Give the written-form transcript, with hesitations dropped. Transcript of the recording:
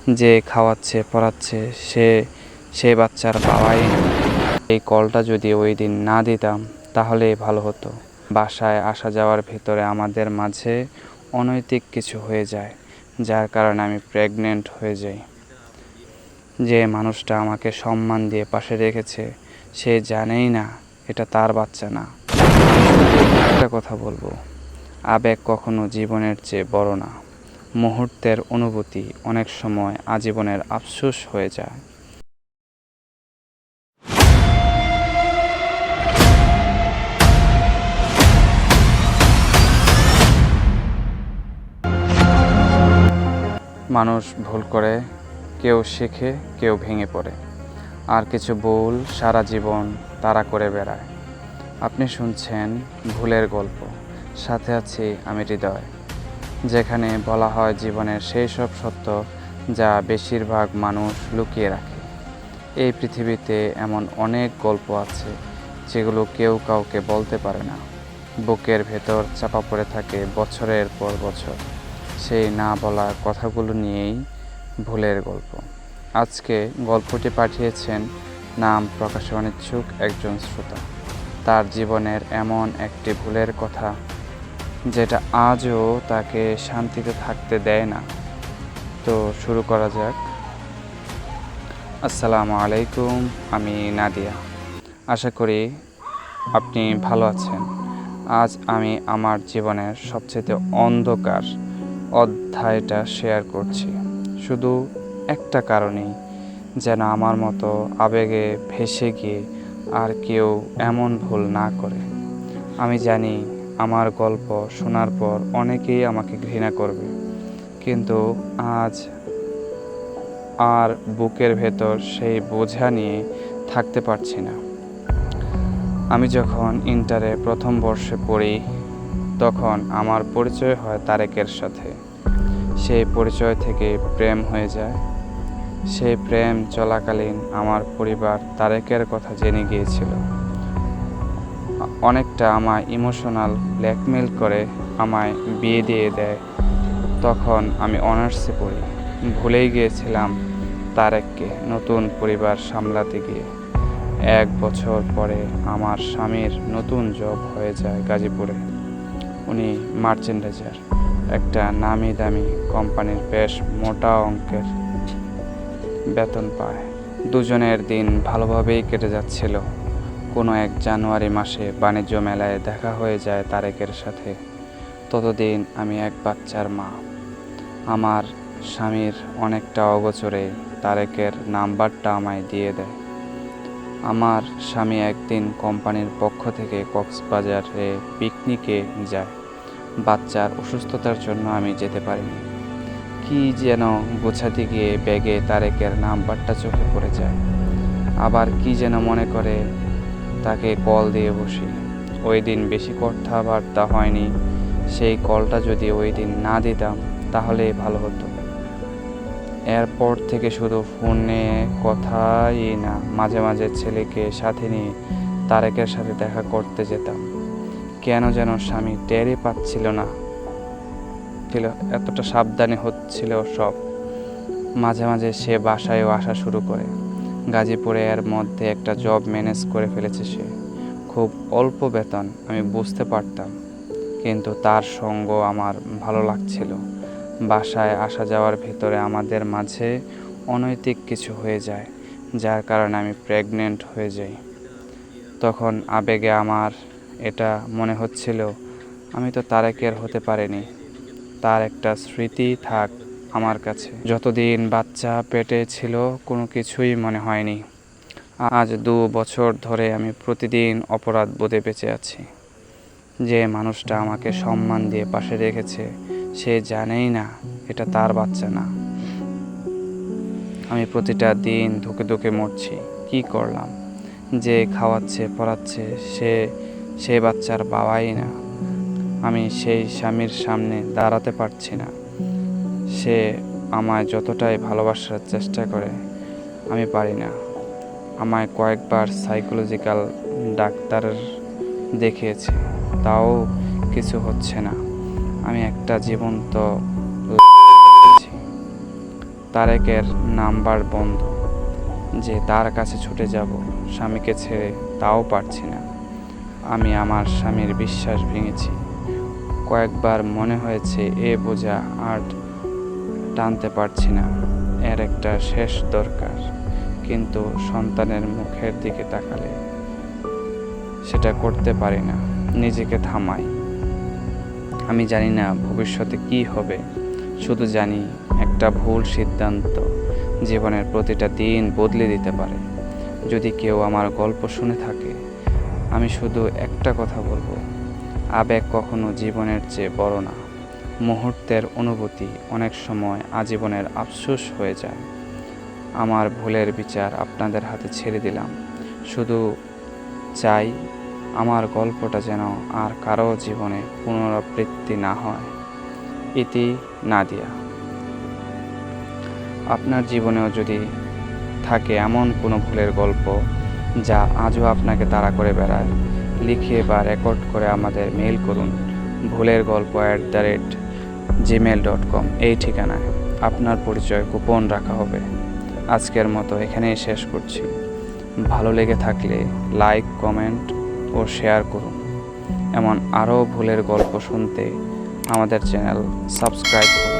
যে খাওয়াচ্ছে পড়াচ্ছে সেই বাচ্চার বাবাই না। এই কলটা যদি ওই দিন না দিতাম তাহলে ভালো হতো। বাসায় আসা যাওয়ার ভিতরে আমাদের মাঝে অনৈতিক কিছু হয়ে যায়, যার কারণে আমি প্রেগনেন্ট হয়ে যাই। যে মানুষটা আমাকে সম্মান দিয়ে পাশে রেখেছে সে জানেই না এটা তার বাচ্চা না। একটা কথা বলবো, আবেগ কখনো জীবনের চেয়ে বড় না। মুহূর্তের অনুভূতি অনেক সময় আজীবনের আফসোস হয়ে যায়। মানুষ ভুল করে, কেউ শেখে, কেউ ভেঙে পড়ে, আর কিছু ভুল সারা জীবন তাড়া করে বেড়ায়। আপনি শুনছেন ভুলের গল্প, সাথে আছি আমি হৃদয়, যেখানে বলা হয় জীবনের সেই সব সত্য যা বেশিরভাগ মানুষ লুকিয়ে রাখে। এই পৃথিবীতে এমন অনেক গল্প আছে যেগুলো কেউ কাউকে বলতে পারে না। বুকের ভেতর চাপা পড়ে থাকে বছরের পর বছর। সেই না বলা কথাগুলো নিয়েই ভুলের গল্প। আজকে গল্পটি পাঠিয়েছেন নাম প্রকাশে অনিচ্ছুক একজন শ্রোতা। তার জীবনের এমন একটি ভুলের কথা যেটা আজও তাকে শান্তিতে থাকতে দেয় না। তো শুরু করা যাক। আসসালামু আলাইকুম, আমি নাদিয়া। আশা করি আপনি ভালো আছেন। আজ আমি আমার জীবনের সবচেয়ে অন্ধকার অধ্যায়টা শেয়ার করছি, শুধু একটা কারণেই, যেন আমার মতো আবেগে ভেসে গিয়ে আর কেউ এমন ভুল না করে। আমি জানি আমার গল্প শোনার পর অনেকেই আমাকে ঘৃণা করবে, কিন্তু আজ আর বুকের ভেতর সেই বোঝা নিয়ে থাকতে পারছি না। আমি যখন ইন্টারে প্রথম বর্ষে পড়ি তখন আমার পরিচয় হয় তারেকের সাথে। সেই পরিচয় থেকে প্রেম হয়ে যায়। সেই প্রেম চলাকালীন আমার পরিবার তারেকের কথা জেনে গিয়েছিল। অনেকটা আমায় ইমোশনাল ব্ল্যাকমেল করে আমায় বিয়ে দিয়ে দেয়। তখন আমি অনার্সে পড়ি। ভুলেই গিয়েছিলাম তারেককে নতুন পরিবার সামলাতে গিয়ে। 1 বছর পরে আমার স্বামীর নতুন জব হয়ে যায় গাজীপুরে। উনি মার্চেন্ডাইজার, একটা নামি দামি কোম্পানির বেশ মোটা অঙ্কের বেতন পায়। দুজনের দিন ভালোভাবেই কেটে যাচ্ছিল। কোনো এক জানুয়ারি মাসে বাণিজ্য মেলায় দেখা হয়ে যায় তারেকের সাথে। ততদিন আমি এক বাচ্চার মা। আমার স্বামীর অনেকটা অগোচরে তারেকের নাম্বারটা আমায় দিয়ে দেয়। আমার স্বামী একদিন কোম্পানির পক্ষ থেকে কক্সবাজারে পিকনিকে যায়। বাচ্চার অসুস্থতার জন্য আমি যেতে পারিনি। কি যেন গোছাতে গিয়ে ব্যাগে তারেকের নাম্বারটা চোখে পড়ে যায়। আবার কি যেন মনে করে তাকে কল দিয়ে বসি। ওই দিন বেশি কথাবার্তা হয়নি। সেই কলটা যদি ওই দিন না দিতাম তাহলে ভালো হতো। এরপর থেকে শুধু ফোনে কথাই না, মাঝে মাঝে ছেলেকে সাথে নিয়ে তারেকের সাথে দেখা করতে যেতাম। কেন যেন স্বামী টেরই পাচ্ছিল না, এতটা সাবধানে হচ্ছিল সব। মাঝে মাঝে সে বাসায়ও আসা শুরু করে। গাজীপুরে এর মধ্যে একটা জব ম্যানেজ করে ফেলেছে সে। খুব অল্প বেতন, আমি বুঝতে পারতাম, কিন্তু তার সঙ্গ আমার ভালো লাগছিল। বাসায় আসা যাওয়ার ভিতরে আমাদের মাঝে অনৈতিক কিছু হয়ে যায়, যার কারণে আমি প্রেগনেন্ট হয়ে যাই। তখন আবেগে আমার এটা মনে হচ্ছিল আমি তো তারেকের হতে পারিনি, তার একটা স্মৃতি থাক আমার কাছে। যতদিন বাচ্চা পেটে ছিল কোনো কিছুই মনে হয়নি। আজ 2 বছর ধরে আমি প্রতিদিন অপরাধ বোধে বেঁচে আছি। যে মানুষটা আমাকে সম্মান দিয়ে পাশে রেখেছে সে জানেই না এটা তার বাচ্চা না। আমি প্রতিটা দিন ধুকে ধুকে মরছি। কি করলাম? যে খাওয়াচ্ছে পড়াচ্ছে সে বাচ্চার বাবাই না। আমি সেই স্বামীর সামনে দাঁড়াতে পারছি না। সে আমায় যতটাই ভালোবাসার চেষ্টা করে আমি পারি না। আমায় কয়েকবার সাইকোলজিক্যাল ডাক্তার দেখিয়েছে, তাও কিছু হচ্ছে না। আমি একটা জীবন্ত তারেকের নাম্বার বন্ধ, যে তার কাছে ছুটে যাব স্বামীকে ছেড়ে, তাও পারছি না। আমি আমার স্বামীর বিশ্বাস ভেঙেছি। কয়েকবার মনে হয়েছে এ বোঝা আর টানতে পারছি না, এর একটা শেষ দরকার। কিন্তু সন্তানের মুখের দিকে তাকালে সেটা করতে পারি না, নিজেকে থামাই। আমি জানি না ভবিষ্যতে কি হবে, শুধু জানি একটা ভুল সিদ্ধান্ত জীবনের প্রতিটা দিন বদলে দিতে পারে। যদি কেউ আমার গল্প শুনে থাকে, আমি শুধু একটা কথা বলবো, আবেগ কখনো জীবনের চেয়ে বড় না। মুহূর্তের অনুভূতি অনেক সময় আজীবনের আফসোস হয়ে যায়। আমার ভুলের বিচার আপনাদের হাতে ছেড়ে দিলাম। শুধু চাই আমার গল্পটা যেন আর কারো জীবনে পুনরাবৃত্তি না হয়। ইতি নাদিয়া। আপনার জীবনেও যদি থাকে এমন কোনো ভুলের গল্প যা আজও আপনাকে তাড়া করে বেড়ায়, লিখে বা রেকর্ড করে আমাদের মেইল করুন bhulergolpo@gmail.com এই ঠিকানায়। আপনার পরিচয় গোপন রাখা হবে। আজকের মতো এখানেই শেষ করছি। ভালো লেগে থাকলে লাইক, কমেন্ট ও শেয়ার করুন। এমন আরও ভুলের গল্প শুনতে আমাদের চ্যানেল সাবস্ক্রাইব করুন।